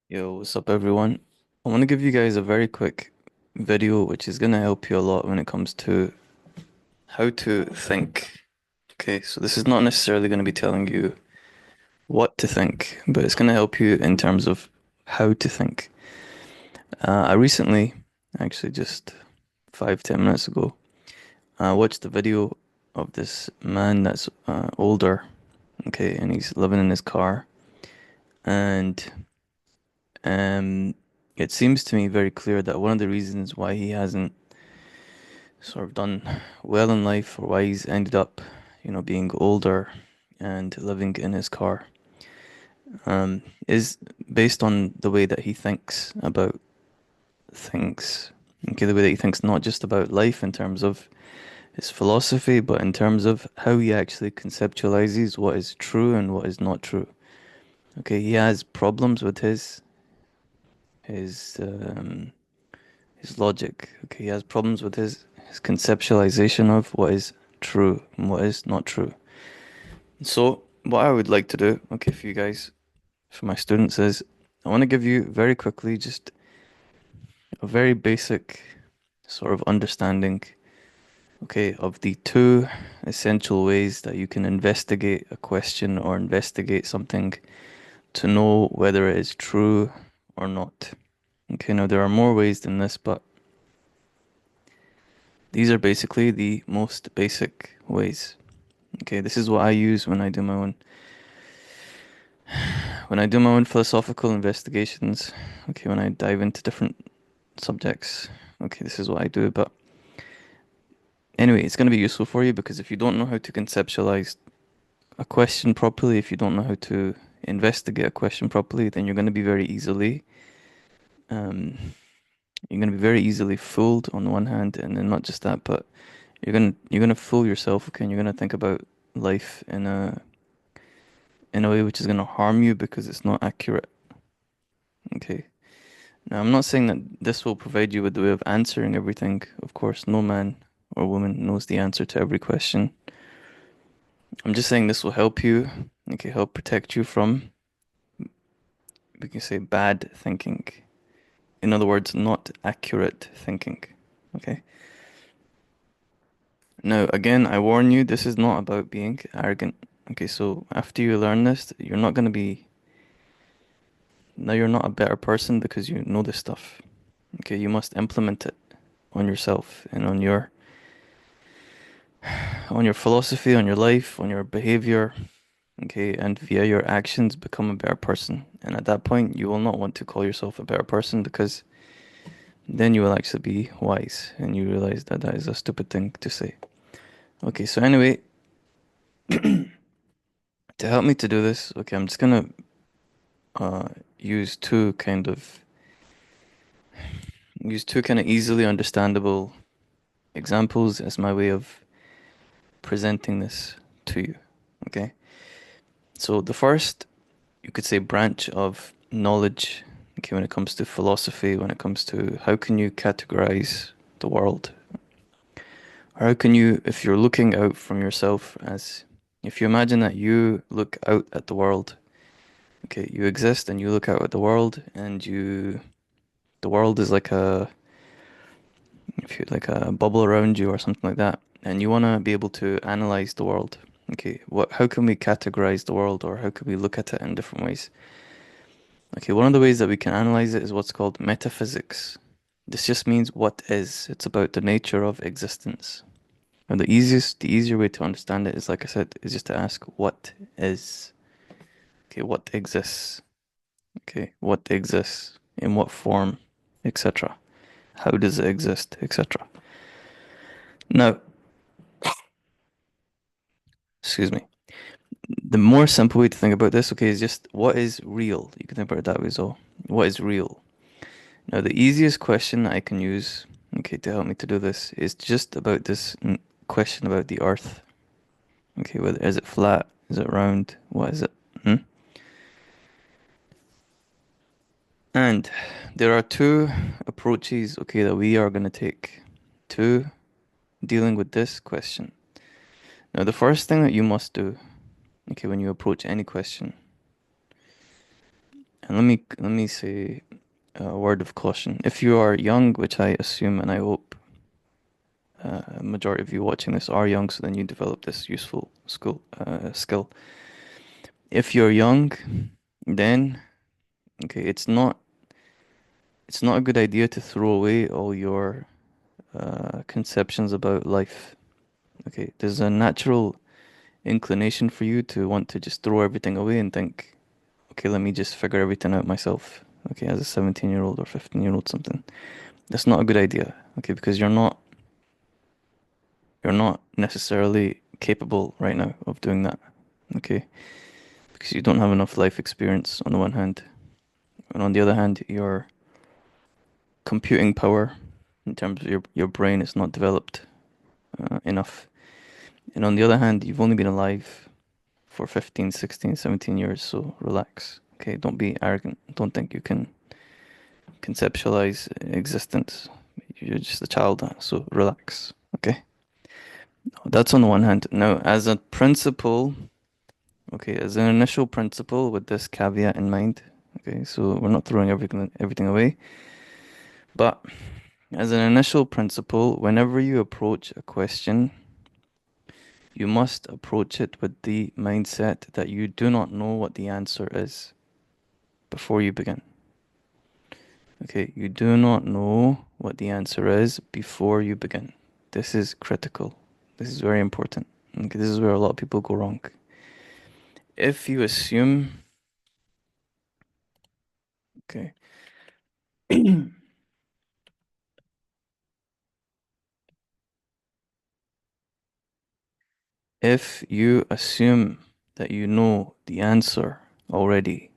Yo, what's up, everyone? I want to give you guys a very quick video which is going to help you a lot when it comes to how to think. Okay, so this is not necessarily going to be telling you what to think, but it's going to help you in terms of how to think. I recently, actually just 5, 10 minutes ago, watched a video of this man that's older, okay, and he's living in his car, and um, it seems to me very clear that one of the reasons why he hasn't sort of done well in life or why he's ended up, being older and living in his car, is based on the way that he thinks about things. Okay, the way that he thinks not just about life in terms of his philosophy, but in terms of how he actually conceptualizes what is true and what is not true. Okay, he has problems with his um, his logic. Okay, he has problems with his conceptualization of what is true and what is not true. So, what I would like to do, okay, for you guys, for my students, is I want to give you very quickly just a very basic sort of understanding, okay, of the two essential ways that you can investigate a question or investigate something to know whether it is true or not. Okay, now there are more ways than this, but these are basically the most basic ways. Okay, this is what I use when I do my own philosophical investigations. Okay, when I dive into different subjects. Okay, this is what I do. But anyway, it's going to be useful for you because if you don't know how to conceptualize a question properly, if you don't know how to investigate a question properly, then um, you're going to be very easily fooled on the one hand, and then not just that, but you're gonna fool yourself. Okay, and you're gonna think about life in a way which is gonna harm you because it's not accurate. Okay. Now, I'm not saying that this will provide you with the way of answering everything. Of course, no man or woman knows the answer to every question. I'm just saying this will help you, okay, help protect you from, we can say, bad thinking. In other words, not accurate thinking. Okay. Now, again, I warn you, this is not about being arrogant. Okay, so after you learn this, you're not going to be, now you're not a better person because you know this stuff. Okay, you must implement it on yourself and on your philosophy, on your life, on your behavior, okay, and via your actions become a better person. And at that point, you will not want to call yourself a better person because then you will actually be wise and you realize that that is a stupid thing to say. Okay, so anyway, to help me to do this, okay, I'm just gonna uh use two kind of easily understandable examples as my way of presenting this to you. Okay, so the first, you could say, branch of knowledge, okay, when it comes to philosophy, when it comes to how can you categorize the world, or how can you, if you're looking out from yourself, as if you imagine that you look out at the world, okay, you exist and you look out at the world, and the world is like if you like a bubble around you or something like that, and you want to be able to analyze the world. Okay, how can we categorize the world, or how can we look at it in different ways? Okay, one of the ways that we can analyze it is what's called metaphysics. This just means what is. It's about the nature of existence. And the easier way to understand it is, like I said, is just to ask what is. Okay, what exists? Okay, what exists? In what form? Etc. How does it exist? Etc. Now, excuse me. The more simple way to think about this, okay, is just what is real? You can think about it that way as well. What is real? Now, the easiest question I can use, okay, to help me to do this is just about this question about the Earth. Okay, whether is it flat? Is it round? What is it? Hmm? And there are two approaches, okay, that we are going to take to dealing with this question. Now, the first thing that you must do, okay, when you approach any question, And let me say a word of caution. If you are young, which I assume and I hope a majority of you watching this are young, so then you develop this useful skill. If you're young, then okay, it's not a good idea to throw away all your conceptions about life. Okay, there's a natural inclination for you to want to just throw everything away and think, okay, let me just figure everything out myself. Okay, as a 17-year-old or 15-year-old something. That's not a good idea. Okay, because you're not necessarily capable right now of doing that. Okay, because you don't have enough life experience on the one hand, and on the other hand, your computing power in terms of your brain is not developed enough. And on the other hand, you've only been alive for 15, 16, 17 years, so relax. Okay, don't be arrogant. Don't think you can conceptualize existence. You're just a child, so relax. Okay, that's on the one hand. Now, as a principle, okay, as an initial principle with this caveat in mind, okay, so we're not throwing everything away, but as an initial principle, whenever you approach a question, you must approach it with the mindset that you do not know what the answer is before you begin. Okay, you do not know what the answer is before you begin. This is critical. This is very important. Okay, this is where a lot of people go wrong. If you assume, okay, if you assume that you know the answer already,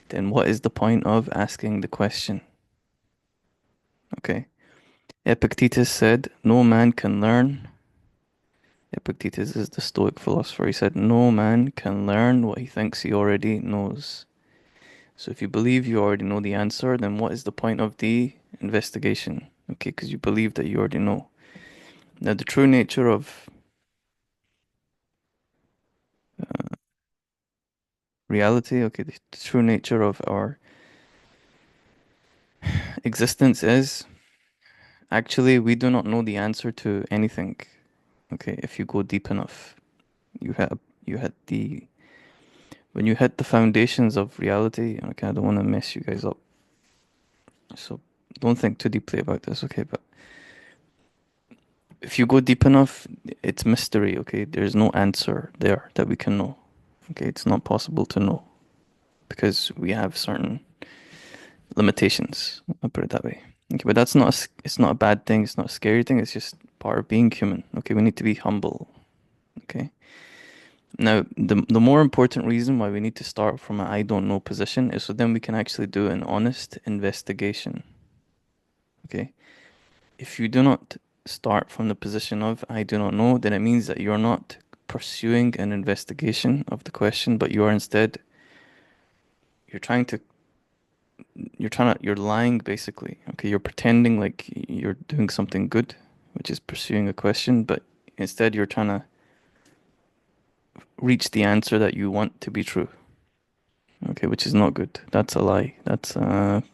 then what is the point of asking the question? Okay. Epictetus said, no man can learn. Epictetus is the Stoic philosopher. He said, no man can learn what he thinks he already knows. So if you believe you already know the answer, then what is the point of the investigation? Okay, because you believe that you already know. Now, the true nature of reality, okay, the true nature of our existence is actually we do not know the answer to anything. Okay, if you go deep enough, you have you hit the when you hit the foundations of reality. Okay, I don't want to mess you guys up, so don't think too deeply about this. Okay, but if you go deep enough, it's mystery. Okay, there's no answer there that we can know. Okay, it's not possible to know because we have certain limitations. I'll put it that way. Okay, but it's not a bad thing. It's not a scary thing. It's just part of being human. Okay, we need to be humble. Okay. Now, the more important reason why we need to start from an I don't know position is so then we can actually do an honest investigation. Okay. If you do not start from the position of I do not know, then it means that you're not pursuing an investigation of the question, but you are instead you're trying to you're lying basically. Okay, you're pretending like you're doing something good, which is pursuing a question, but instead you're trying to reach the answer that you want to be true. Okay, which is not good. That's a lie. That's bad.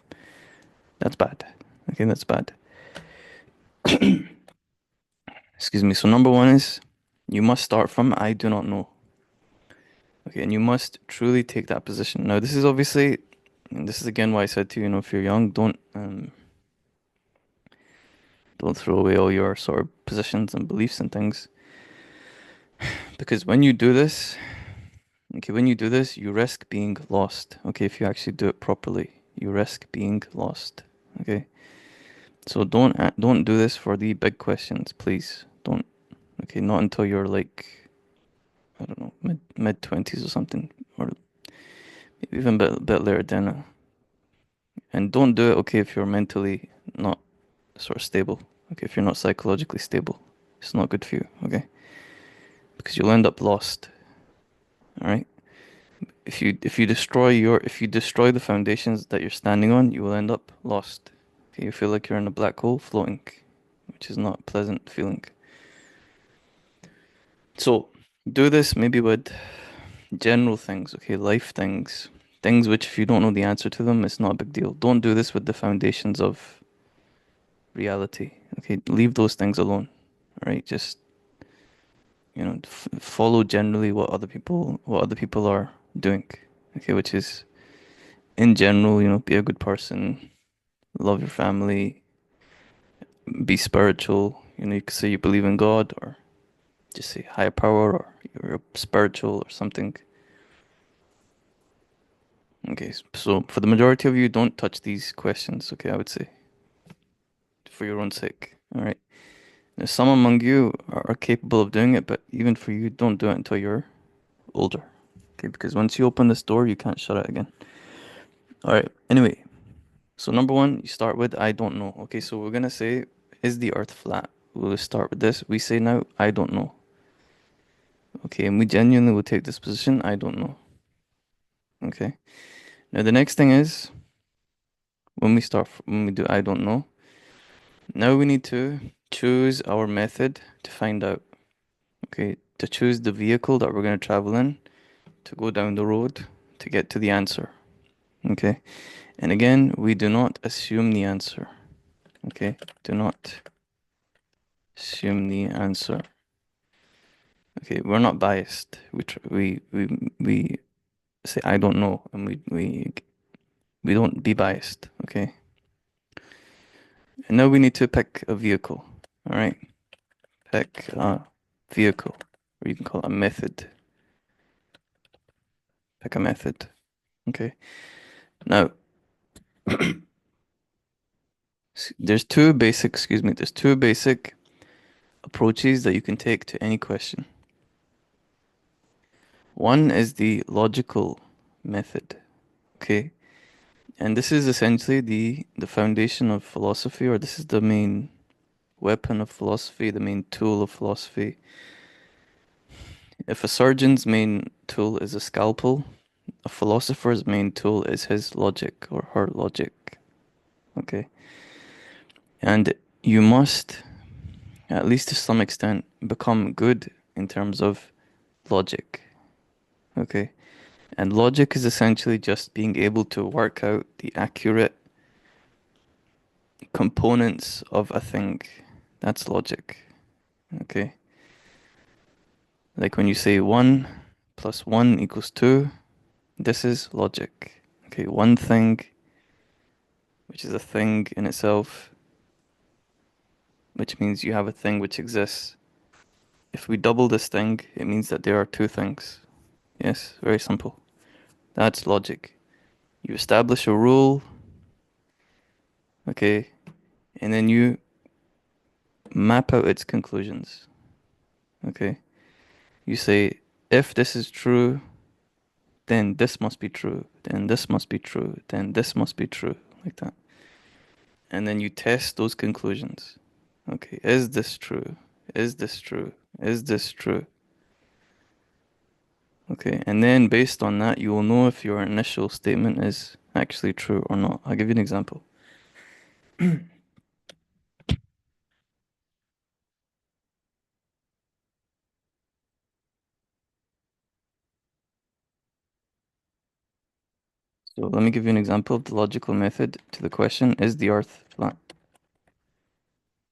Okay, that's bad. Excuse me. So number one is you must start from I do not know. Okay, and you must truly take that position. Now, this is obviously, and this is again why I said to you, if you're young, don't throw away all your sort of positions and beliefs and things, because when you do this, okay, when you do this, you risk being lost. Okay, if you actually do it properly, you risk being lost. Okay, so don't do this for the big questions, please. Don't. Okay, not until you're like I don't know mid twenties or something, or even a bit later than. And don't do it. Okay, if you're mentally not sort of stable. Okay, if you're not psychologically stable, it's not good for you. Okay, because you'll end up lost. All right. If you destroy the foundations that you're standing on, you will end up lost. Okay, you feel like you're in a black hole floating, which is not a pleasant feeling. So do this maybe with general things, okay, life things. Things which, if you don't know the answer to them, it's not a big deal. Don't do this with the foundations of reality. Okay, leave those things alone. All right, just follow generally what other people are doing. Okay, which is in general, be a good person, love your family, be spiritual. You could say you believe in God, or just say higher power, or you're spiritual or something. Okay, so for the majority of you, don't touch these questions. Okay, I would say for your own sake. All right. Now, some among you are capable of doing it, but even for you, don't do it until you're older. Okay, because once you open this door, you can't shut it again. All right. Anyway, so number one, you start with I don't know. Okay, so we're gonna say, is the Earth flat? We'll start with this. We say now, I don't know. Okay, and we genuinely will take this position, I don't know. Okay. Now the next thing is when we do I don't know, now we need to choose our method to find out. Okay, to choose the vehicle that we're going to travel in, to go down the road to get to the answer. Okay, and again, we do not assume the answer. Okay, do not assume the answer. Okay, we're not biased. We say I don't know, and we don't be biased. Okay, and now we need to pick a vehicle. All right, pick a vehicle, or you can call it a method. Pick a method. Okay, now there's two basic approaches that you can take to any question. One is the logical method, okay? And this is essentially the foundation of philosophy, or this is the main weapon of philosophy, the main tool of philosophy. If a surgeon's main tool is a scalpel, a philosopher's main tool is his logic or her logic, okay? And you must, at least to some extent, become good in terms of logic, okay? And logic is essentially just being able to work out the accurate components of a thing. That's logic. Okay. Like when you say 1 plus 1 equals 2, this is logic. Okay, one thing, which is a thing in itself, which means you have a thing which exists. If we double this thing, it means that there are two things. Yes, very simple. That's logic. You establish a rule, okay, and then you map out its conclusions. Okay. You say, if this is true, then this must be true, then this must be true, then this must be true, like that. And then you test those conclusions. Okay, is this true? Is this true? Is this true? Okay, and then based on that, you will know if your initial statement is actually true or not. I'll give you an example. So let me give you an example of the logical method to the question, is the earth flat?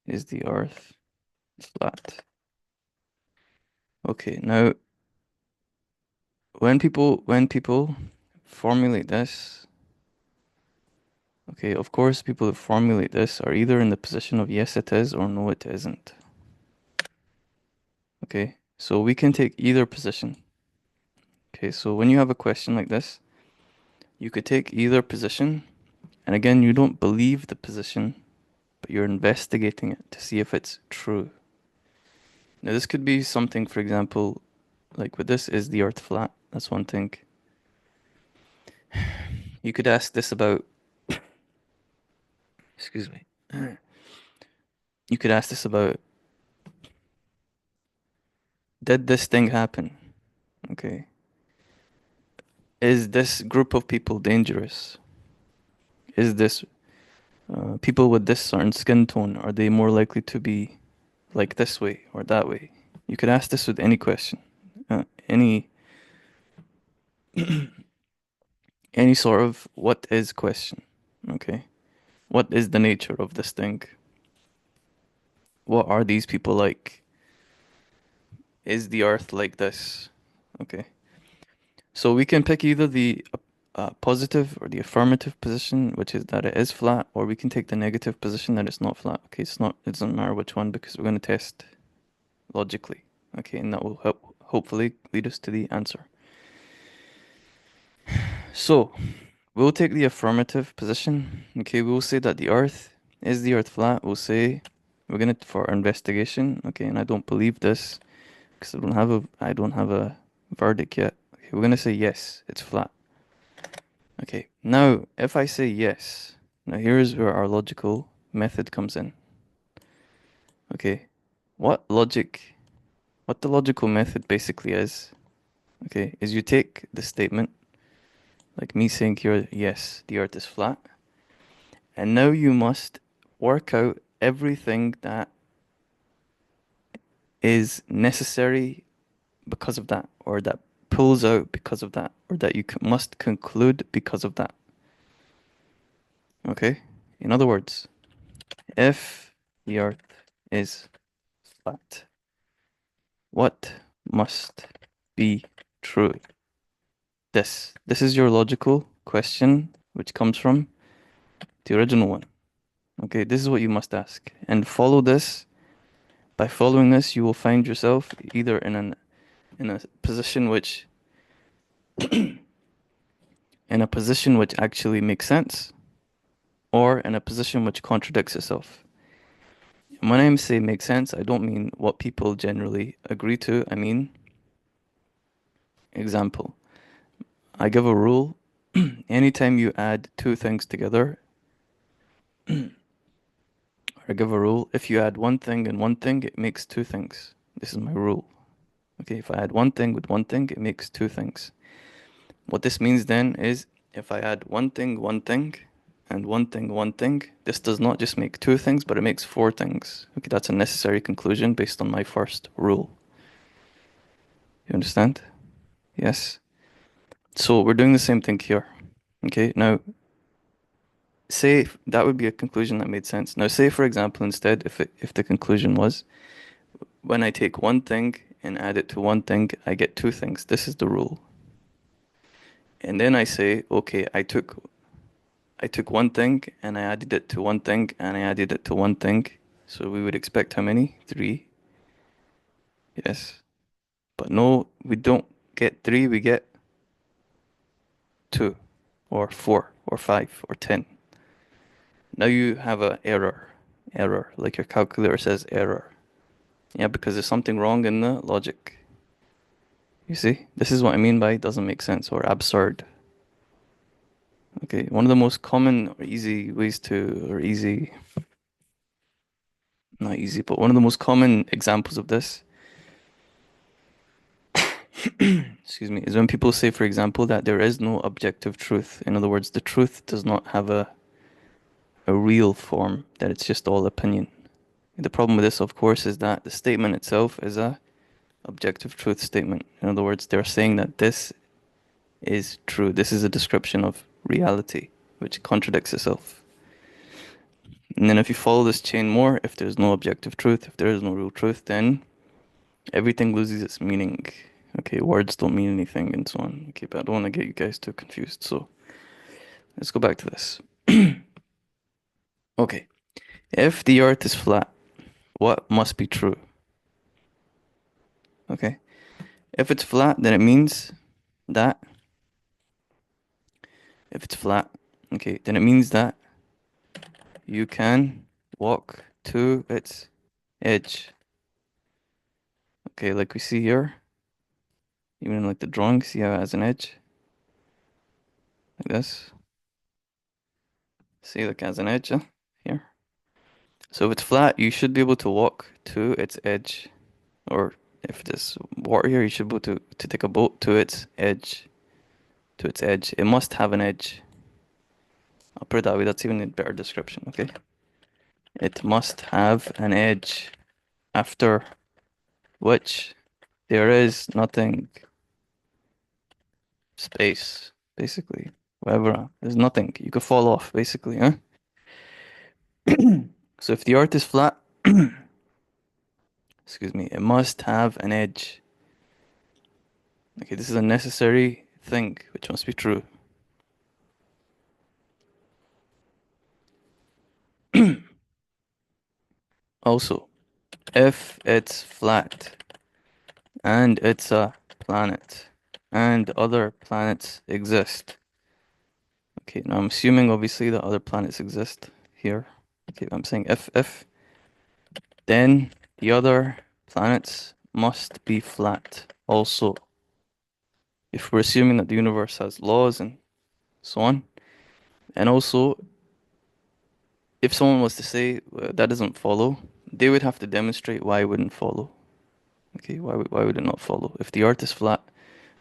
Is the earth flat? Okay, now when people formulate this, okay, of course people who formulate this are either in the position of yes it is or no it isn't. Okay, so we can take either position. Okay, so when you have a question like this, you could take either position, and again, you don't believe the position, but you're investigating it to see if it's true. Now, this could be something, for example, like with this, is the earth flat? That's one thing. You could ask this about, excuse me. You could ask this about, did this thing happen? Okay. Is this group of people dangerous? Is this people with this certain skin tone, are they more likely to be like this way or that way? You could ask this with any question, any any sort of what is question. Okay. What is the nature of this thing? What are these people like? Is the earth like this? Okay. So we can pick either the positive or the affirmative position, which is that it is flat, or we can take the negative position that it's not flat. Okay, it's not, it doesn't matter which one because we're going to test logically. Okay, and that will help hopefully lead us to the answer. So we'll take the affirmative position. Okay, we'll say that the earth is the earth flat. We'll say we're gonna for our investigation. Okay, and I don't believe this because I don't have a verdict yet. Okay, we're gonna say yes, it's flat. Okay, now if I say yes, now here's where our logical method comes in. Okay, what logic, what the logical method basically is, okay, is you take the statement, like me saying here, yes, the earth is flat, and now you must work out everything that is necessary because of that, or that pulls out because of that, or that you must conclude because of that. Okay? In other words, if the earth is flat, what must be true? This is your logical question, which comes from the original one. Okay, this is what you must ask. And follow this. By following this, you will find yourself either in a position which in a position which actually makes sense, or in a position which contradicts itself. And when I say make sense, I don't mean what people generally agree to. I mean, example, I give a rule. Anytime you add two things together, I give a rule. If you add one thing and one thing, it makes two things. This is my rule. Okay, if I add one thing with one thing, it makes two things. What this means then is if I add one thing, and one thing, this does not just make two things, but it makes four things. Okay, that's a necessary conclusion based on my first rule. You understand? Yes. So we're doing the same thing here. Okay, now say that would be a conclusion that made sense. Now say for example instead if the conclusion was when I take one thing and add it to one thing, I get two things. This is the rule. And then I say, okay, I took one thing and I added it to one thing and I added it to one thing. So we would expect how many? Three. Yes. But no, we don't get three, we get two or four or five or 10. Now you have a error. Error. Like your calculator says error. Yeah, because there's something wrong in the logic. You see? This is what I mean by it doesn't make sense or absurd. Okay, one of the most common or easy ways to, or easy, not easy, but one of the most common examples of this, excuse me, is when people say, for example, that there is no objective truth. In other words, the truth does not have a real form, that it's just all opinion. The problem with this, of course, is that the statement itself is a objective truth statement. In other words, they're saying that this is true. This is a description of reality, which contradicts itself. And then if you follow this chain more, if there's no objective truth, if there is no real truth, then everything loses its meaning. Okay, words don't mean anything and so on. Okay, but I don't want to get you guys too confused. So let's go back to this. Okay, if the earth is flat, what must be true? Okay, if it's flat, then it means that, if it's flat, okay, then it means that you can walk to its edge. Okay, like we see here, even in like the drawing, see how it has an edge? Like this. See, like it has an edge here. So if it's flat, you should be able to walk to its edge. Or if there's water here, you should be able to take a boat to its edge. To its edge. It must have an edge. I'll put it that way, that's even a better description, okay? It must have an edge after which there is nothing. Space, basically. whatever. There's nothing. You could fall off, basically, huh? So if the earth is flat, excuse me, it must have an edge. Okay, this is a necessary thing, which must be true. Also, if it's flat and it's a planet and other planets exist. Okay, now I'm assuming obviously that other planets exist here. Okay, I'm saying if, then the other planets must be flat. Also, if we're assuming that the universe has laws and so on, and also if someone was to say that doesn't follow, they would have to demonstrate why it wouldn't follow. Okay, why would it not follow? If the Earth is flat,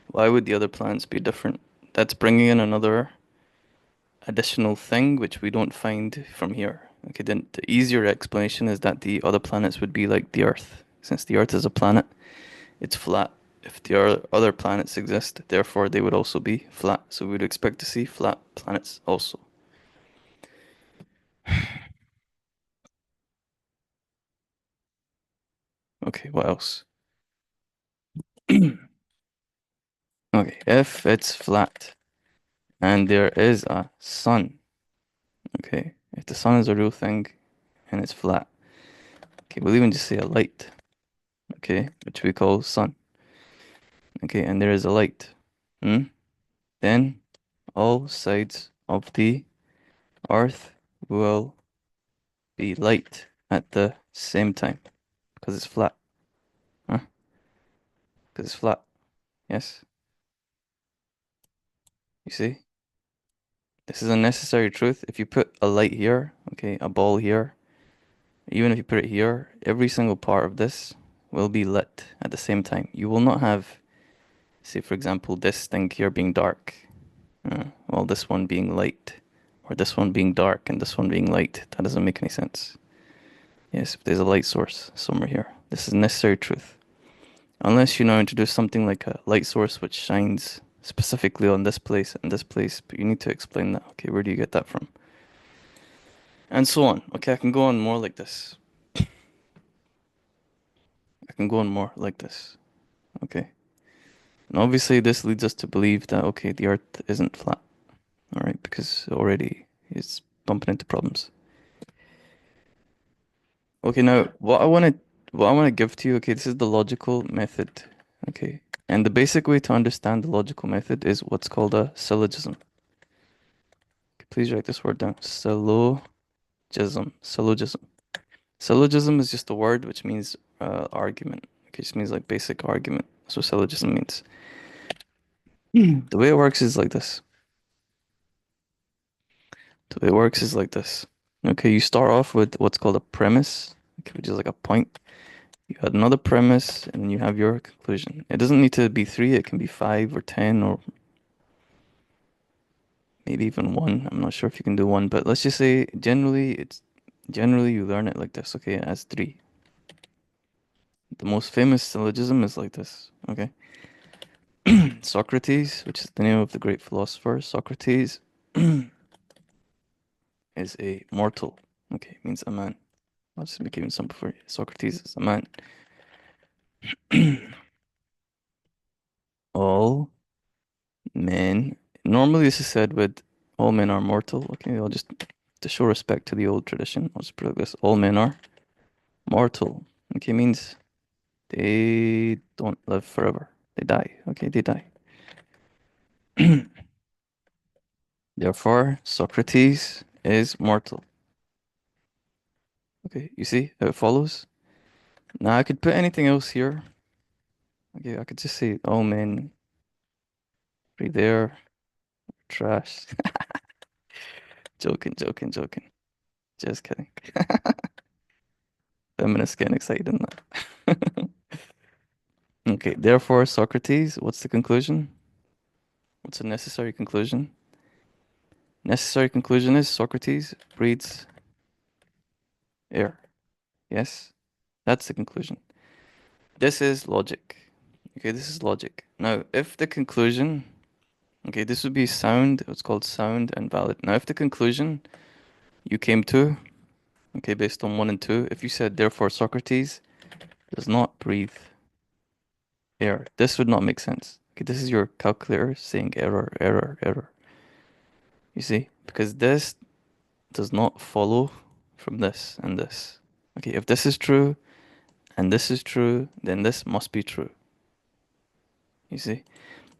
why would the other planets be different? That's bringing in another additional thing which we don't find from here. Okay, then the easier explanation is that the other planets would be like the Earth. Since the Earth is a planet, it's flat. If the other planets exist, therefore they would also be flat. So we would expect to see flat planets also. Okay, what else? Okay, if it's flat and there is a sun, okay, if the sun is a real thing and it's flat, okay, we'll even just say a light, okay, which we call sun, okay, and there is a light, hmm? Then all sides of the earth will be light at the same time because it's flat, huh? Because it's flat, yes, you see? This is a necessary truth. If you put a light here, okay, a ball here, even if you put it here, every single part of this will be lit at the same time. You will not have, say, for example, this thing here being dark, while this one being light, or this one being dark and this one being light. That doesn't make any sense. Yes, if there's a light source somewhere here, this is necessary truth. Unless you now introduce something like a light source which shines specifically on this place and this place, but you need to explain that. Okay, where do you get that from? And so on. Okay, I can go on more like this. I can go on more like this. Okay. And obviously, this leads us to believe that, okay, the Earth isn't flat, all right, because already it's bumping into problems. Okay, now what I want to give to you, okay, this is the logical method, okay, and the basic way to understand the logical method is what's called a syllogism. Okay, please write this word down. Syllogism. Syllogism is just a word which means argument. Okay, it just means like basic argument. That's what syllogism means. The way it works is like this. The way it works is like this. Okay, you start off with what's called a premise, okay, which is like a point. You add another premise, and then you have your conclusion. It doesn't need to be three, it can be five or 10 or maybe even one. I'm not sure if you can do one, but let's just say generally you learn it like this, okay, as three. The most famous syllogism is like this, okay? Socrates, which is the name of the great philosopher, Socrates is a mortal. Okay, means a man. I'll just make it even simple for you. Socrates is a man. All men. Normally, this is said with all men are mortal. Okay, I'll just to show respect to the old tradition. I'll just put it like this: all men are mortal. Okay, means they don't live forever. They die. Okay, they die. Therefore, Socrates is mortal. Okay, you see how it follows? Now I could put anything else here. Okay, I could just say all men right there. Trash. Joking, joking, joking. Just kidding. Feminists getting excited in that. Okay, therefore, Socrates, what's the conclusion? What's a necessary conclusion? Necessary conclusion is Socrates breathes air. Yes, that's the conclusion. This is logic. Okay, this is logic. Now, if the conclusion Okay, this would be sound. It's called sound and valid. Now, if the conclusion you came to, okay, based on one and two, if you said, therefore, Socrates does not breathe air, this would not make sense. Okay, this is your calculator saying error, error, error. You see? Because this does not follow from this and this. Okay, if this is true and this is true, then this must be true. You see?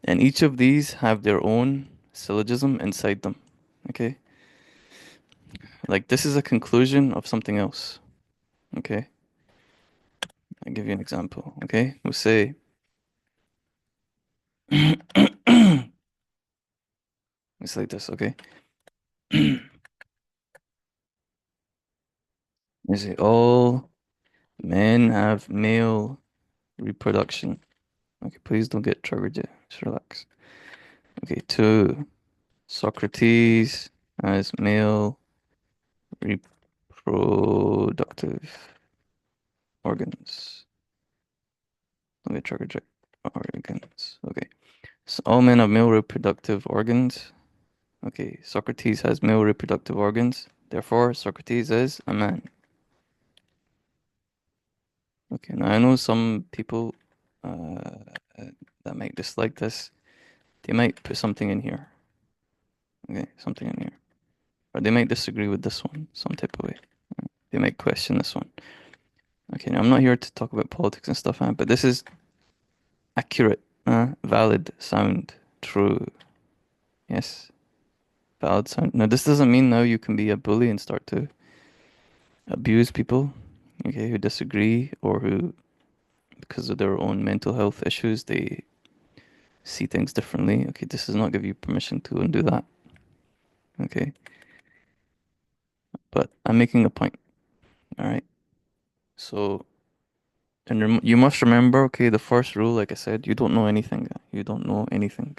And each of these have their own syllogism inside them. Okay? Like this is a conclusion of something else. Okay? I'll give you an example. Okay? We'll say it's like this, okay? You say all men have male reproduction. Okay, please don't get triggered yet. Just relax. Okay, two. Socrates has male reproductive organs. Don't get triggered yet. Organs. Okay. So all men have male reproductive organs. Okay, Socrates has male reproductive organs. Therefore, Socrates is a man. Okay, now I know some people uh, that might dislike this. They might put something in here. Okay, something in here. Or they might disagree with this one, some type of way. They might question this one. Okay, now I'm not here to talk about politics and stuff, but this is accurate, valid, sound, true. Yes, valid, sound. Now, this doesn't mean now you can be a bully and start to abuse people, okay, who disagree or who, because of their own mental health issues, they see things differently. Okay, this does not give you permission to undo that. Okay, but I'm making a point. All right. So, and you must remember, okay, the first rule, like I said, you don't know anything. You don't know anything.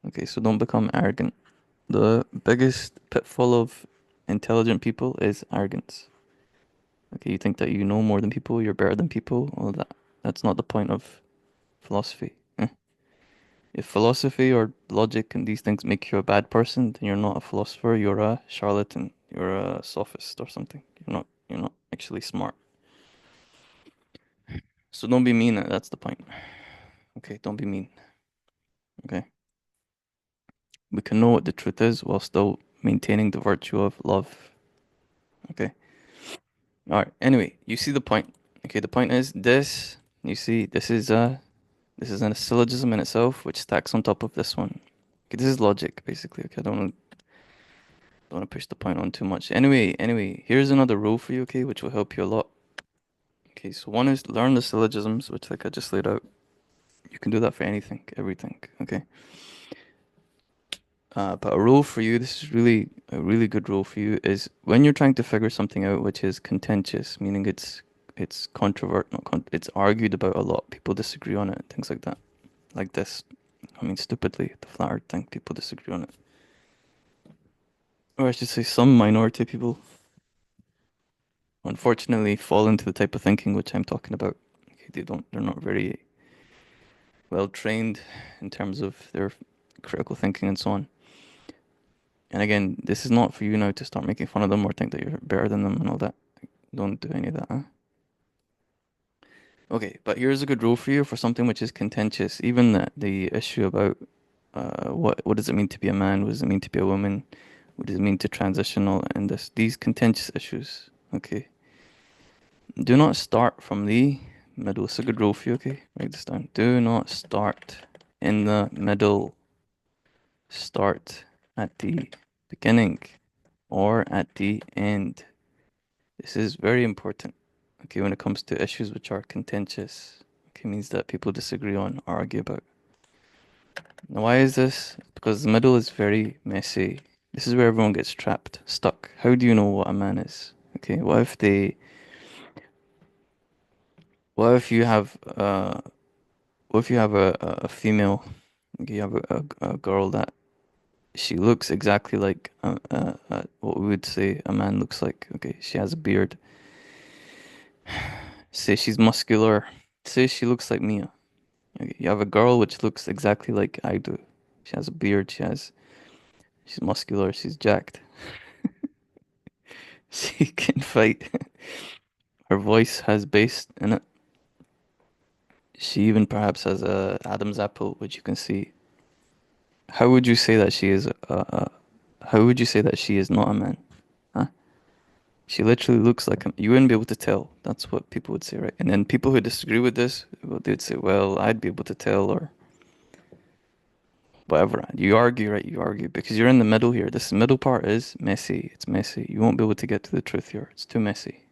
Okay, so don't become arrogant. The biggest pitfall of intelligent people is arrogance. Okay, you think that you know more than people, you're better than people, all that. That's not the point of philosophy. If philosophy or logic and these things make you a bad person, then you're not a philosopher, you're a charlatan, you're a sophist or something. You're not actually smart. So don't be mean, that's the point. Okay, don't be mean. Okay. We can know what the truth is while still maintaining the virtue of love. Okay. All right. Anyway, you see the point. Okay, the point is this. You see, this is a syllogism in itself, which stacks on top of this one. Okay, this is logic, basically. Okay, I don't want to push the point on too much. Anyway, here's another rule for you, okay, which will help you a lot. Okay, so one is learn the syllogisms, which like I just laid out. You can do that for anything, everything, okay? But a rule for you, this is really a really good rule for you, is when you're trying to figure something out which is contentious, meaning it's it's argued about a lot. People disagree on it, things like that. Like this. I mean, stupidly, the flat earth thing, people disagree on it. Or I should say some minority of people unfortunately fall into the type of thinking which I'm talking about. Okay, they're not very well trained in terms of their critical thinking and so on. And again, this is not for you now to start making fun of them or think that you're better than them and all that. Don't do any of that, huh? Okay, but here's a good rule for you for something which is contentious. Even the issue about what does it mean to be a man? What does it mean to be a woman? What does it mean to transitional and these contentious issues? Okay. Do not start from the middle. It's a good rule for you, okay? Write this down. Do not start in the middle. Start at the beginning or at the end. This is very important. Okay, when it comes to issues which are contentious. Okay, means that people disagree on, argue about. Now, why is this? Because the middle is very messy. This is where everyone gets trapped, stuck. How do you know what a man is? Okay, what if you have what if you have a female, okay, you have a girl that she looks exactly like what we would say a man looks like. Okay, she has a beard. Say she's muscular. Say she looks like Mia. Okay, you have a girl which looks exactly like I do. She has a beard, she's muscular, she's jacked. She can fight. Her voice has bass in it. She even perhaps has a Adam's apple, which you can see. How would you say that she is how would you say that she is not a man? Huh? She literally looks like a, you wouldn't be able to tell. That's what people would say, right? And then people who disagree with this, well, they would say, well, I'd be able to tell or whatever. You argue, right? You argue because you're in the middle here. This middle part is messy. It's messy. You won't be able to get to the truth here. It's too messy.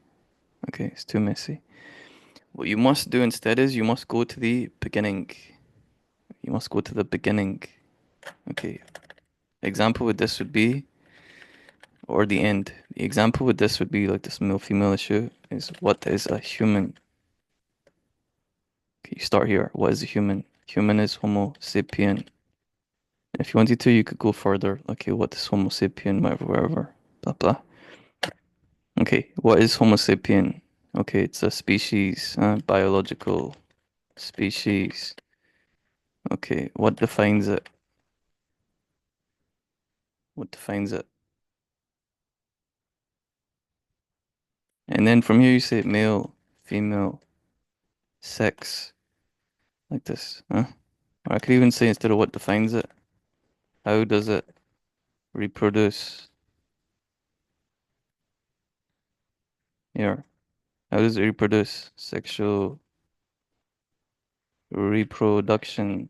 Okay, it's too messy. What you must do instead is you must go to the beginning. You must go to the beginning. Okay. Example with this would be, or the end. The example with this would be like this male-female issue is what is a human? Okay, you start here. What is a human? Human is Homo sapien. If you wanted to, you could go further. Okay, what is Homo sapien? Whatever, wherever. Blah blah. Okay, what is Homo sapien? Okay, it's a species, biological species. Okay, what defines it? What defines it? And then from here you say male, female, sex, like this, huh? Or I could even say instead of what defines it, how does it reproduce? Here, how does it reproduce? Sexual reproduction.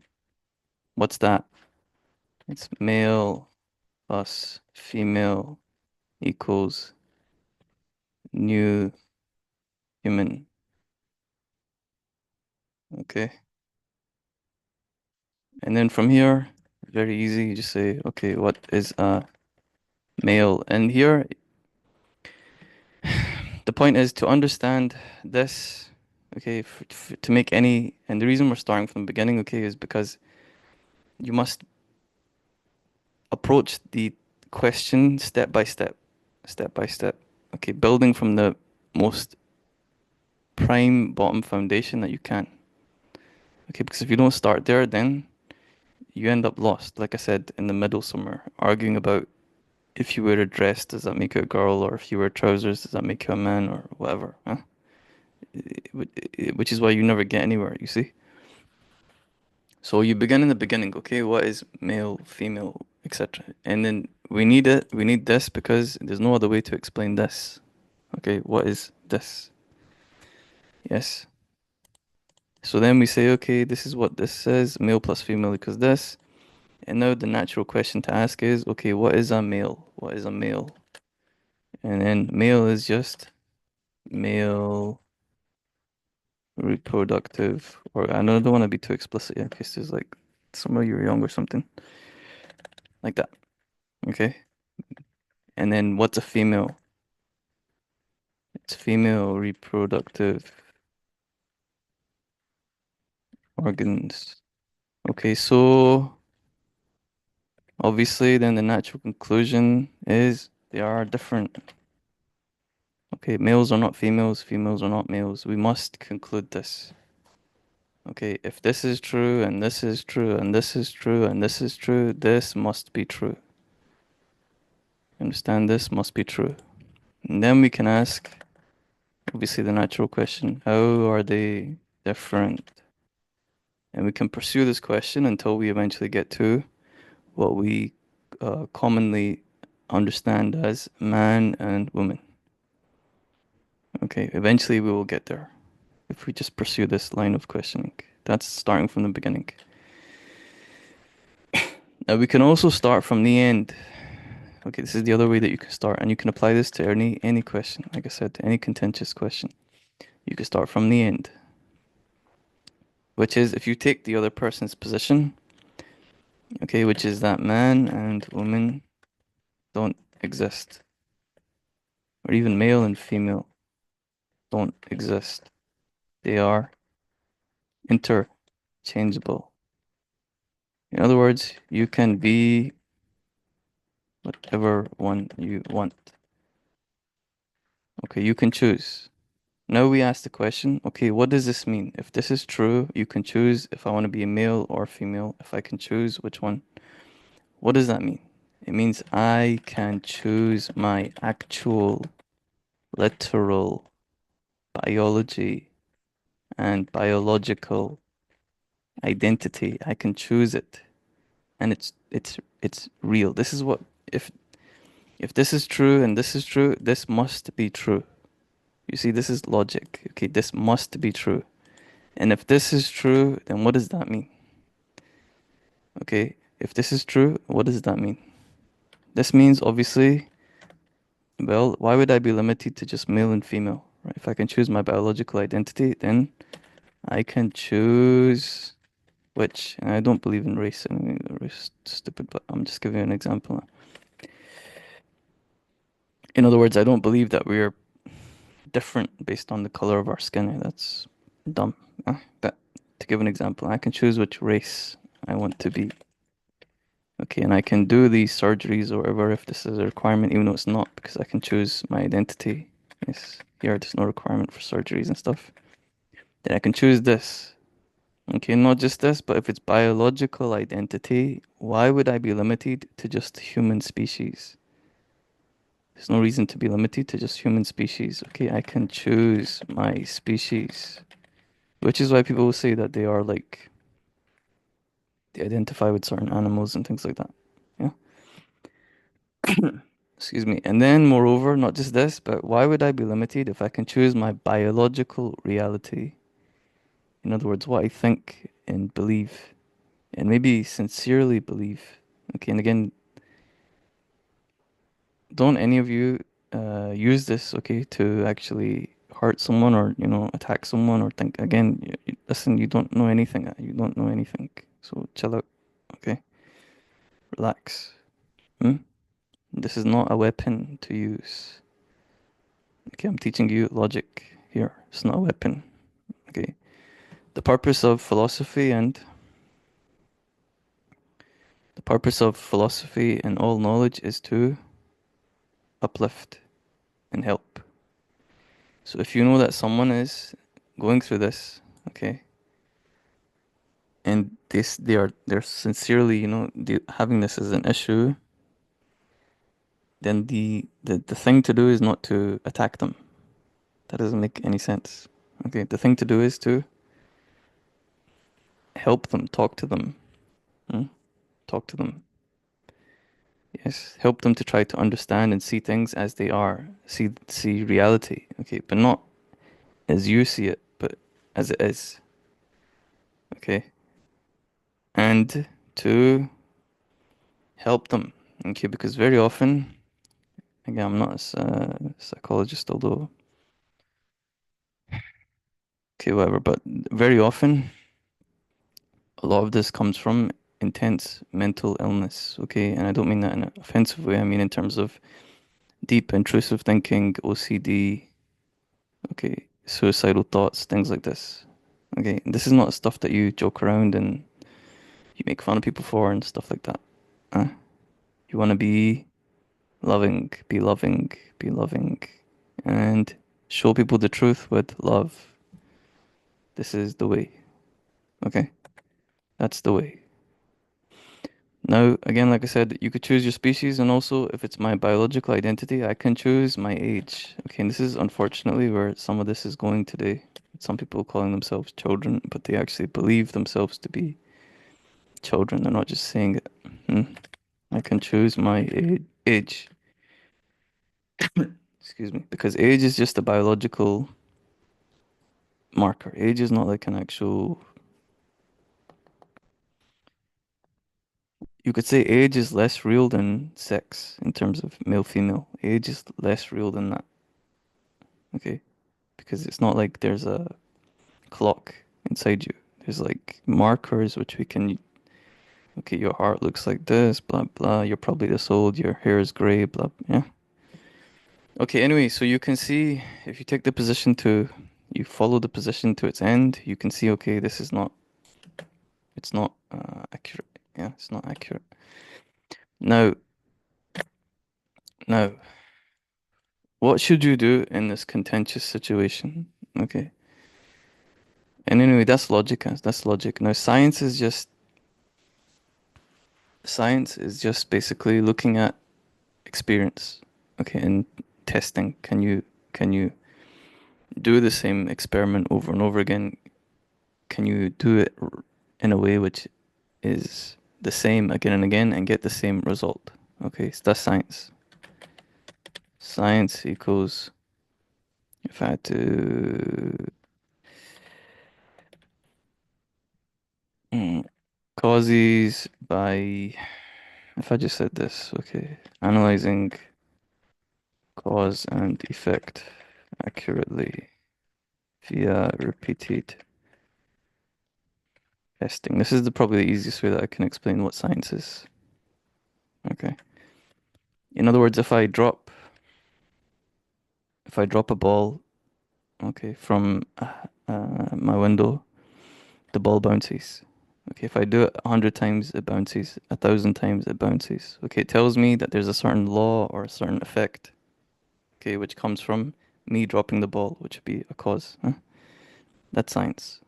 What's that? It's male plus female equals new human. Okay. And then from here, very easy, you just say, okay, what is a male? And here, the point is to understand this, okay, to make any, and the reason we're starting from the beginning, okay, is because you must approach the question step by step, step by step, okay, building from the most prime bottom foundation that you can, okay, because if you don't start there, then you end up lost, like I said, in the middle somewhere, arguing about if you wear a dress, does that make you a girl? Or if you wear trousers, does that make you a man? Or whatever, huh? Which is why you never get anywhere, you see? So you begin in the beginning, okay? What is male, female, etc. And then we need this because there's no other way to explain this. Okay, what is this? Yes. So then we say, okay, this is what this says, male plus female equals this. And now the natural question to ask is, okay, what is a male? What is a male? And then male is just male reproductive, or I don't want to be too explicit in case there's like somewhere you're young or something like that. Okay. And then what's a female? It's female reproductive organs. Okay, so obviously then the natural conclusion is they are different. Okay, males are not females, females are not males. We must conclude this. Okay, if this is true and this is true and this is true and this is true, this must be true. Understand this must be true. And then we can ask, obviously, the natural question, how are they different? And we can pursue this question until we eventually get to what we commonly understand as man and woman. Okay, eventually we will get there if we just pursue this line of questioning. That's starting from the beginning. Now we can also start from the end. Okay, this is the other way that you can start, and you can apply this to any question. Like I said, any contentious question. You can start from the end, which is if you take the other person's position, okay, which is that man and woman don't exist, or even male and female don't exist. They are interchangeable. In other words, you can be whatever one you want. Okay, you can choose. Now we ask the question, okay, what does this mean? If this is true, you can choose if I want to be a male or female. If I can choose which one, what does that mean? It means I can choose my actual, literal biology and biological identity. I can choose it, and it's real. This is what if if this is true and this is true, this must be true. You see, this is logic. Okay, this must be true. And if this is true, then what does that mean? Okay, if this is true, what does that mean? This means obviously, well, why would I be limited to just male and female, right? If I can choose my biological identity, then I can choose which, and I don't believe in race. I mean, race is stupid, but I'm just giving you an example. In other words, I don't believe that we're different based on the color of our skin. That's dumb. That to give an example, I can choose which race I want to be. Okay, and I can do these surgeries or whatever if this is a requirement, even though it's not, because I can choose my identity. Yes, here there's no requirement for surgeries and stuff. Then I can choose this. Okay, not just this, but if it's biological identity, why would I be limited to just human species? There's no reason to be limited to just human species. Okay, I can choose my species, which is why people will say that they are like, they identify with certain animals and things like that. Yeah. Excuse me. And then, moreover, not just this, but why would I be limited if I can choose my biological reality? In other words, what I think and believe, and maybe sincerely believe. Okay, and again, don't any of you use this, okay, to actually hurt someone or, attack someone or think, again, listen, you don't know anything. You don't know anything. So chill out, okay? Relax. Hmm? This is not a weapon to use. Okay, I'm teaching you logic here. It's not a weapon. Okay. The purpose of philosophy and the purpose of philosophy and all knowledge is to uplift and help. So if you know that someone is going through this, okay, and they're sincerely, having this as an issue, then the thing to do is not to attack them. That doesn't make any sense. Okay, the thing to do is to help them, talk to them, hmm? Talk to them. Yes, help them to try to understand and see things as they are, see reality. Okay, but not as you see it, but as it is. Okay, and to help them. Okay, because very often, again, I'm not a psychologist, although okay, whatever. But very often, a lot of this comes from intense mental illness. Okay, and I don't mean that in an offensive way. I mean in terms of deep intrusive thinking, OCD. Okay, suicidal thoughts, things like this. Okay, this is not stuff that you joke around and you make fun of people for and stuff like that. Uh, you want to be loving, be loving, and show people the truth with love. This is the way. Okay, that's the way. Now, again, like I said, you could choose your species, and also if it's my biological identity, I can choose my age. Okay, and this is unfortunately where some of this is going today. Some people calling themselves children, but they actually believe themselves to be children. They're not just saying it. Hmm. I can choose my age. Excuse me. Because age is just a biological marker. Age is not like an actual. You could say age is less real than sex in terms of male female. Age is less real than that. Okay. Because it's not like there's a clock inside you. There's like markers which we can. Okay, your heart looks like this, blah blah. You're probably this old. Your hair is gray, blah. Yeah. Okay, anyway, so you can see if you take the position to, you follow the position to its end, you can see, okay, this is not, it's not accurate. Yeah, it's not accurate. Now, now, what should you do in this contentious situation? Okay. And anyway, that's logic. That's logic. Now, science is just basically looking at experience. Okay, and testing. Can you do the same experiment over and over again? Can you do it in a way which is the same again and again and get the same result? Okay, so that's science. Science equals, if I had to, mm, causes by, if I just said this, okay, analyzing cause and effect accurately via repeated testing. This is probably the easiest way that I can explain what science is. Okay. In other words, if I drop a ball, okay, from my window, the ball bounces. Okay, if I do it 100 times, it bounces. 1,000 times, it bounces. Okay, it tells me that there's a certain law or a certain effect, okay, which comes from me dropping the ball, which would be a cause. Huh? That's science.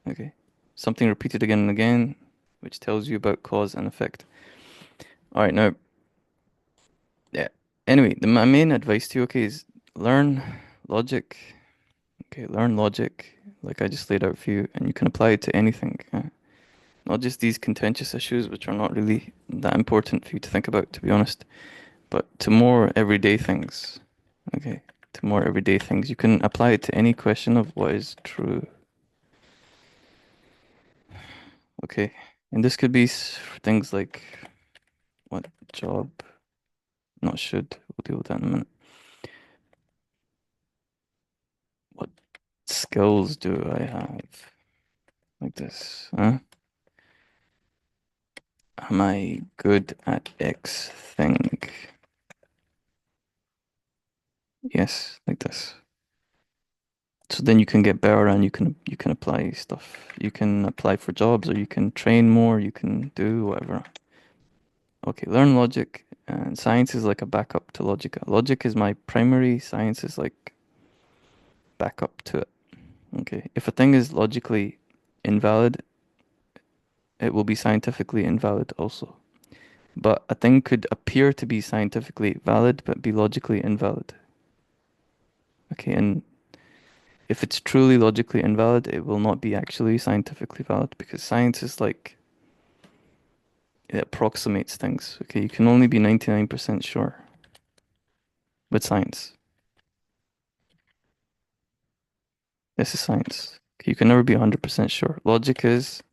Okay. Something repeated again and again, which tells you about cause and effect. All right, now, yeah. Anyway, my main advice to you, okay, is learn logic. Okay, learn logic, like I just laid out for you, and you can apply it to anything. Not just these contentious issues, which are not really that important for you to think about, to be honest, but to more everyday things. Okay, to more everyday things. You can apply it to any question of what is true. Okay, and this could be things like what job, not should, we'll deal with that in a minute. What skills do I have? Like this, huh? Am I good at X thing? Yes, like this. So then you can get better and you can apply stuff. You can apply for jobs or you can train more, you can do whatever. Okay, learn logic and science is like a backup to logic. Logic is my primary, science is like backup to it. Okay. If a thing is logically invalid, it will be scientifically invalid also. But a thing could appear to be scientifically valid but be logically invalid. Okay, and if it's truly logically invalid, it will not be actually scientifically valid because science is like it approximates things. Okay, you can only be 99% sure with science. This is science. Okay, you can never be 100% sure. Logic is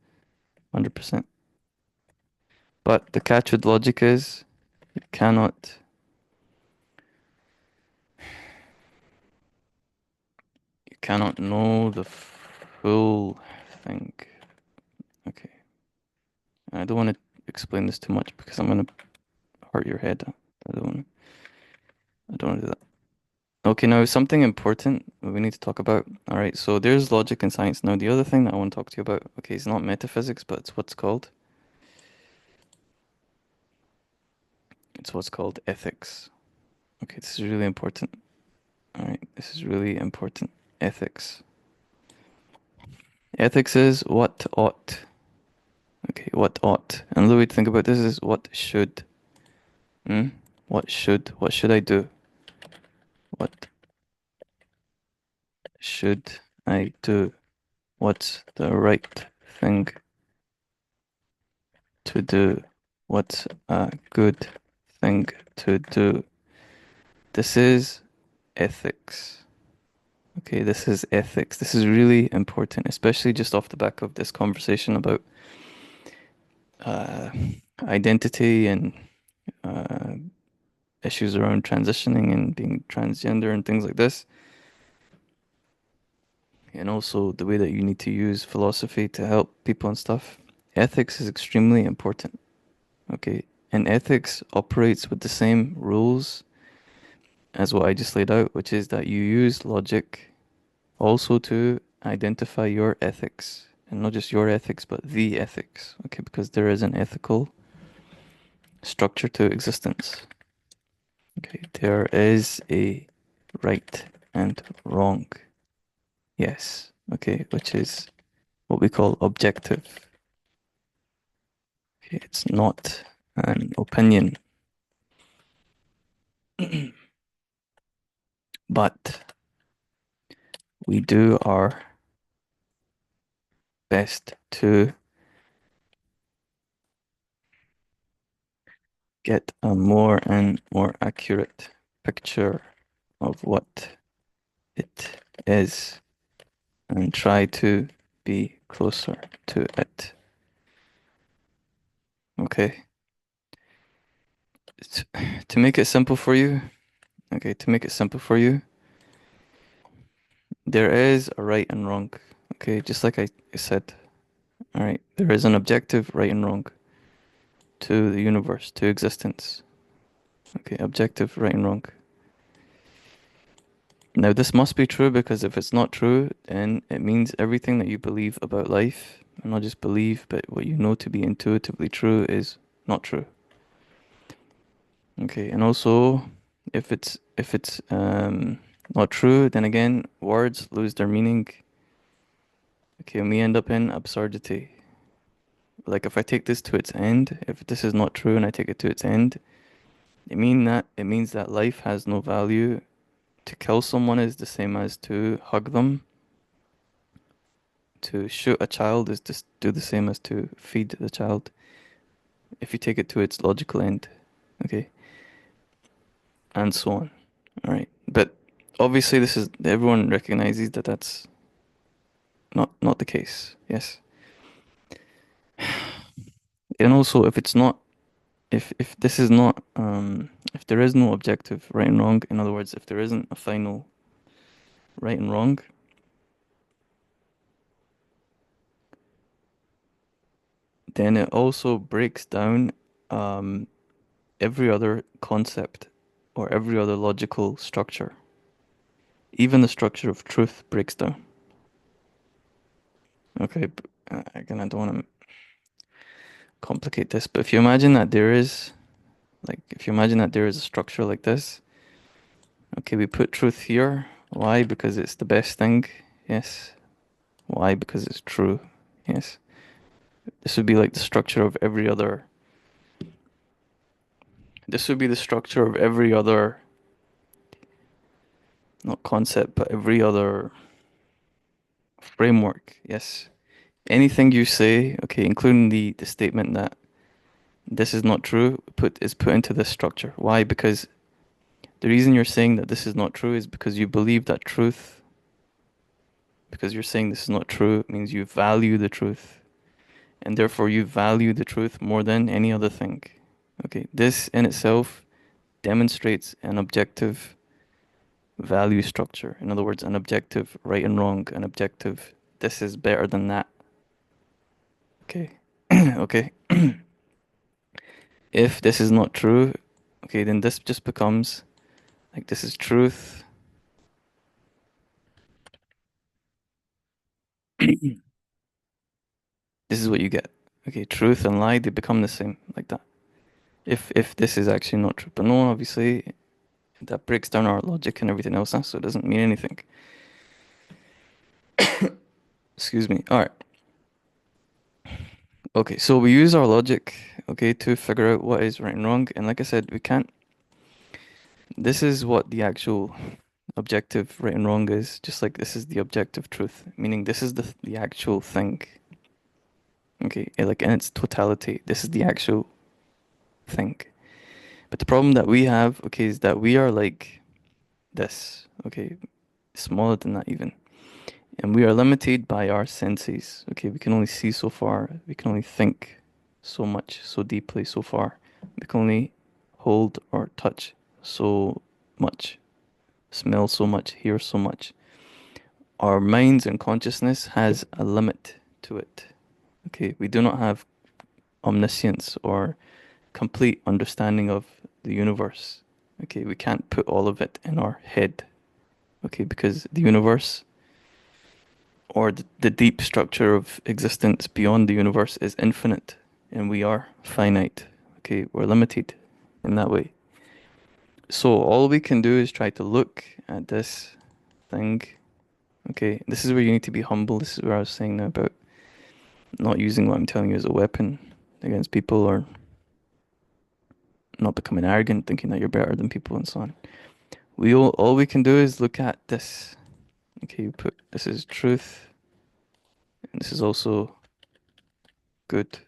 100%. But the catch with logic is you cannot you cannot know the full thing. Okay. I don't want to explain this too much because I'm gonna hurt your head. I don't want to do that. Okay, now something important we need to talk about. All right, so there's logic and science. Now the other thing that I want to talk to you about, okay, it's not metaphysics, but it's what's called ethics. Okay, this is really important. All right, this is really important. Ethics. Ethics is what ought. Okay, what ought. Another way to think about this is what should. Hmm? What should? What should I do? What should I do? What's the right thing to do? What's a good thing to do? This is ethics. Okay, this is ethics. This is really important, especially just off the back of this conversation about uh, identity and uh, issues around transitioning and being transgender and things like this. And also the way that you need to use philosophy to help people and stuff. Ethics is extremely important. Okay, and ethics operates with the same rules as what I just laid out, which is that you use logic also to identify your ethics. And not just your ethics, but the ethics. Okay, because there is an ethical structure to existence. Okay, there is a right and wrong. Yes. Okay, which is what we call objective. Okay, it's not an opinion, but we do our best to get a more and more accurate picture of what it is and try to be closer to it. Okay. T- To make it simple for you, okay, to make it simple for you, there is a right and wrong. Okay, just like I said. All right, there is an objective right and wrong to the universe, to existence. Okay, objective right and wrong. Now, this must be true because if it's not true, then it means everything that you believe about life, and not just believe, but what you know to be intuitively true is not true. Okay, and also if it's not true, then again, words lose their meaning. Okay, and we end up in absurdity. Like if I take this to its end, if this is not true and I take it to its end, it means that life has no value. To kill someone is the same as to hug them. To shoot a child is just do the same as to feed the child. If you take it to its logical end, okay, and so on. All right, but obviously this is everyone recognizes that that's not the case. Yes, and also if it's not, if this is not, if there is no objective right and wrong, in other words, if there isn't a final right and wrong, then it also breaks down um, every other concept or every other logical structure. Even the structure of truth breaks down. Okay, again, I don't want to complicate this, but if you imagine that there is, like, if you imagine that there is a structure like this, okay, we put truth here. Why? Because it's the best thing. Yes. Why? Because it's true. Yes. This would be like the structure of every other. This would be the structure of every other, not concept, but every other framework. Yes. Anything you say, okay, including the statement that this is not true, put into this structure. Why? Because the reason you're saying that this is not true is because you believe that truth, because you're saying this is not true, means you value the truth, and therefore you value the truth more than any other thing. Okay, this in itself demonstrates an objective value structure. In other words, an objective right and wrong, an objective this is better than that. Okay, okay. If this is not true, okay, then this just becomes like this is truth. This is what you get. Okay, truth and lie, they become the same, like that. If this is actually not true. But no, obviously, that breaks down our logic and everything else, huh? So it doesn't mean anything. Excuse me. All right. Okay, so we use our logic, okay, to figure out what is right and wrong. And like I said, we can't. This is what the actual objective right and wrong is. Just like this is the objective truth, meaning this is the actual thing. Okay, like in its totality, this is the actual thing. But the problem that we have, okay, is that we are like this, okay, smaller than that even. And we are limited by our senses. Okay, we can only see so far. We can only think so much, so deeply, so far. We can only hold or touch so much, smell so much, hear so much. Our minds and consciousness has a limit to it. Okay, we do not have omniscience or complete understanding of the universe. Okay, we can't put all of it in our head. Okay, because the universe or the deep structure of existence beyond the universe is infinite and we are finite. Okay, we're limited in that way. So all we can do is try to look at this thing Okay, this is where you need to be humble. This is where I was saying now about not using what I'm telling you as a weapon against people, or not becoming arrogant, thinking that you're better than people and so on. All we can do is look at this. Okay, you put this is truth, and this is also good.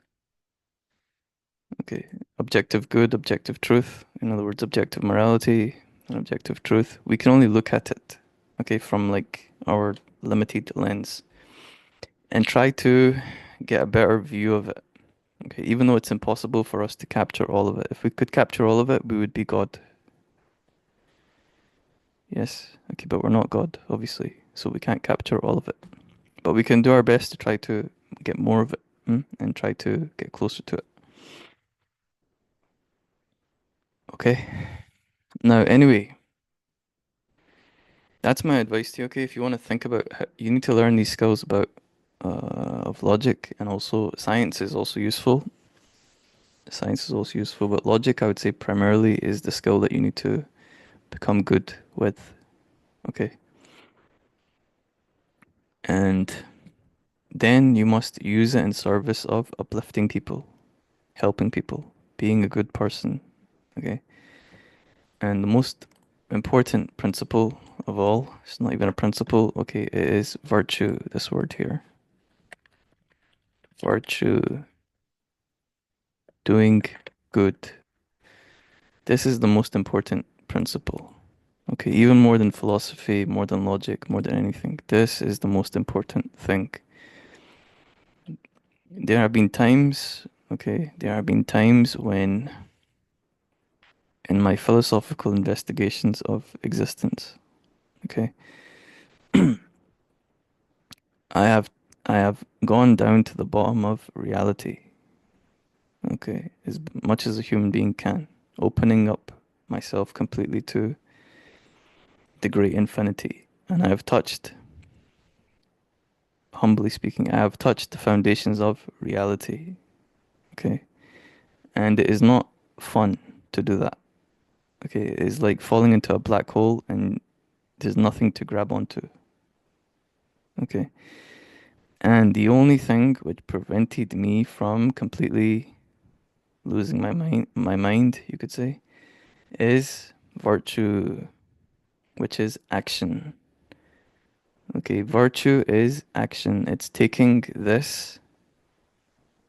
Okay, objective good, objective truth. In other words, objective morality and objective truth. We can only look at it, okay, from like our limited lens and try to get a better view of it. Okay, even though it's impossible for us to capture all of it. If we could capture all of it, we would be God. Yes, okay, but we're not God, obviously, so we can't capture all of it. But we can do our best to try to get more of it, and try to get closer to it. Okay. Now, anyway, that's my advice to you. Okay, if you want to think about, you need to learn these skills about of logic, and also science is also useful. Science is also useful, but logic, I would say, primarily is the skill that you need to become good with. Okay, and then you must use it in service of uplifting people, helping people, being a good person. Okay, and the most important principle of all, it's not even a principle. Okay, it is virtue. This word here, virtue, doing good. This is the most important principle. Okay, even more than philosophy, more than logic, more than anything. This is the most important thing. There have been times, okay, there have been times when, in my philosophical investigations of existence, okay, I have I have gone down to the bottom of reality, okay, as much as a human being can, opening up myself completely to the great infinity. And I have touched, humbly speaking, I have touched the foundations of reality, okay? And it is not fun to do that, okay? It is like falling into a black hole and there's nothing to grab onto, okay? And the only thing which prevented me from completely losing my mind, you could say, is virtue, which is action. Okay, virtue is action. It's taking this,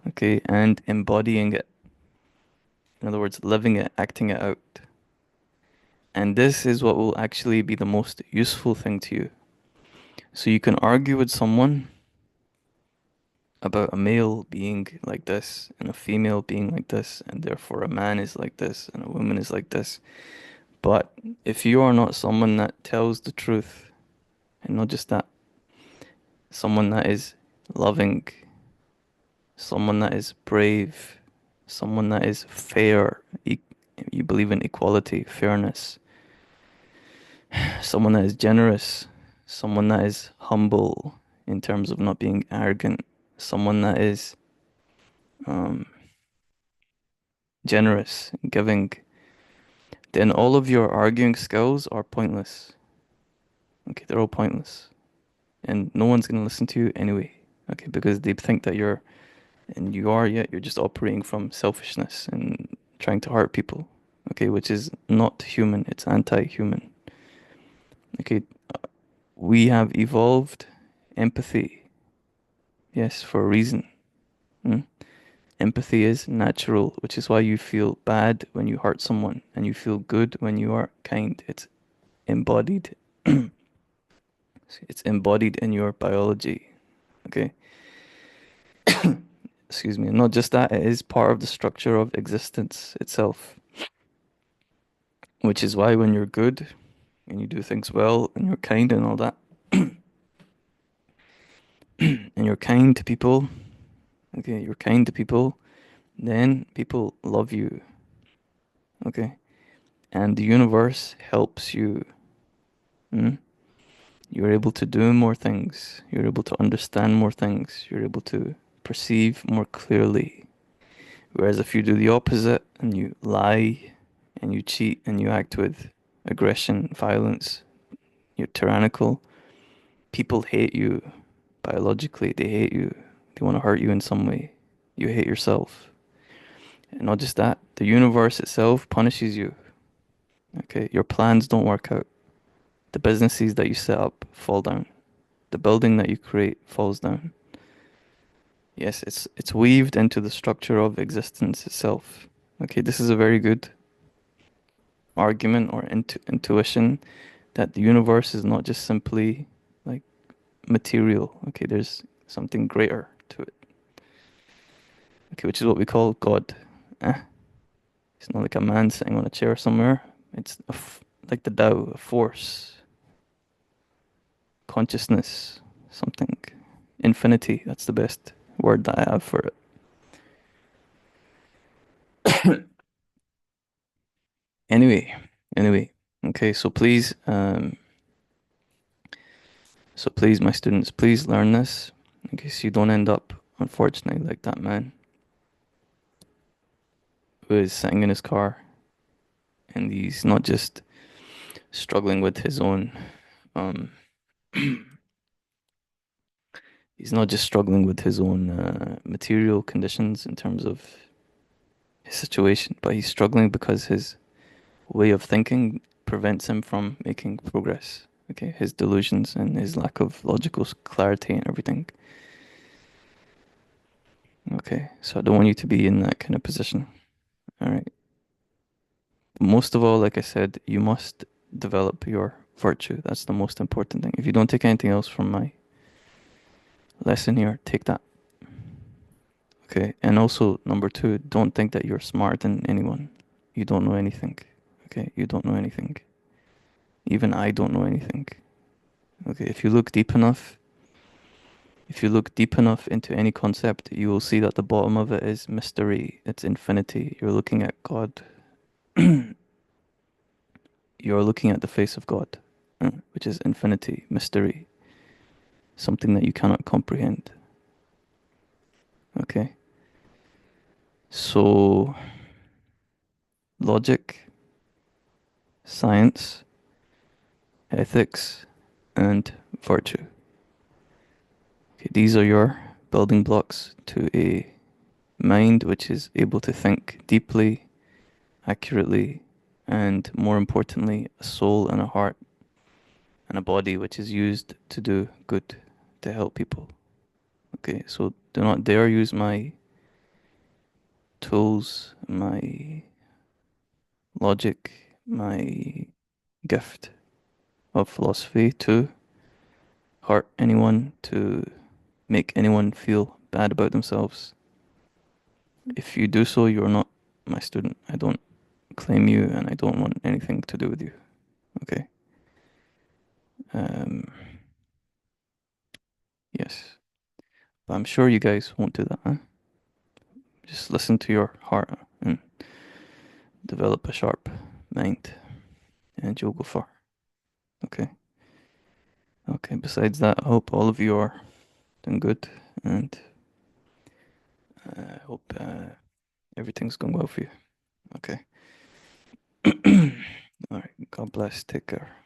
okay, and embodying it. In other words, living it, acting it out. And this is what will actually be the most useful thing to you. So you can argue with someone about a male being like this and a female being like this, and therefore a man is like this and a woman is like this. But if you are not someone that tells the truth, and not just that, someone that is loving, someone that is brave, someone that is fair, you believe in equality, fairness, someone that is generous, someone that is humble in terms of not being arrogant, someone that is um, generous, giving, then all of your arguing skills are pointless. Okay, they're all pointless. And no one's going to listen to you anyway. Okay, because they think that you're, and you are, yet you're just operating from selfishness and trying to hurt people. Okay, which is not human, it's anti-human. Okay, we have evolved empathy, yes, for a reason. Mm? Empathy is natural, which is why you feel bad when you hurt someone and you feel good when you are kind. It's embodied. It's embodied in your biology. Okay. Excuse me. And not just that, it is part of the structure of existence itself. Which is why when you're good and you do things well and you're kind and all that, and you're kind to people, okay, you're kind to people, then people love you. Okay. And the universe helps you. Mm? You're able to do more things. You're able to understand more things. You're able to perceive more clearly. Whereas if you do the opposite and you lie and you cheat and you act with aggression, violence, you're tyrannical, People hate you biologically, they hate you, they want to hurt you in some way. You hate yourself. And not just that, the universe itself punishes you. Okay, your plans don't work out. The businesses that you set up fall down. The building that you create falls down. Yes, it's weaved into the structure of existence itself. Okay, this is a very good argument or intuition that the universe is not just simply like material. Okay, there's something greater to it. Okay, which is what we call God. Eh, it's not like a man sitting on a chair somewhere. It's like the Tao, a force, consciousness, something. Infinity, that's the best word that I have for it. Anyway, anyway, okay, so please, my students, please learn this in case you don't end up, unfortunately, like that man who is sitting in his car and he's not just struggling with his own, um, he's not just struggling with his own material conditions in terms of his situation, but he's struggling because his way of thinking prevents him from making progress. Okay, his delusions and his lack of logical clarity and everything. Okay, so I don't want you to be in that kind of position. All right. Most of all, like I said, you must develop your virtue. That's the most important thing. If you don't take anything else from my lesson here, take that. Okay. And also, number two, don't think that you're smarter than anyone. You don't know anything. Okay. You don't know anything. Even I don't know anything. Okay. If you look deep enough into any concept, you will see that the bottom of it is mystery. It's infinity. You're looking at God. You're looking at the face of God, which is infinity, mystery, something that you cannot comprehend. Okay? So, logic, science, ethics, and virtue. Okay, these are your building blocks to a mind which is able to think deeply, accurately, and more importantly, a soul and a heart and a body which is used to do good, to help people. Okay, so do not dare use my tools, my logic, my gift of philosophy to hurt anyone, to make anyone feel bad about themselves. If you do so, you're not my student. I don't claim you and I don't want anything to do with you. Okay? Um, yes. But I'm sure you guys won't do that, huh? Just listen to your heart and develop a sharp mind and you'll go far. Okay? Okay, besides that, I hope all of you are doing good and I hope everything's going well for you. Okay. All right. God bless. Take care.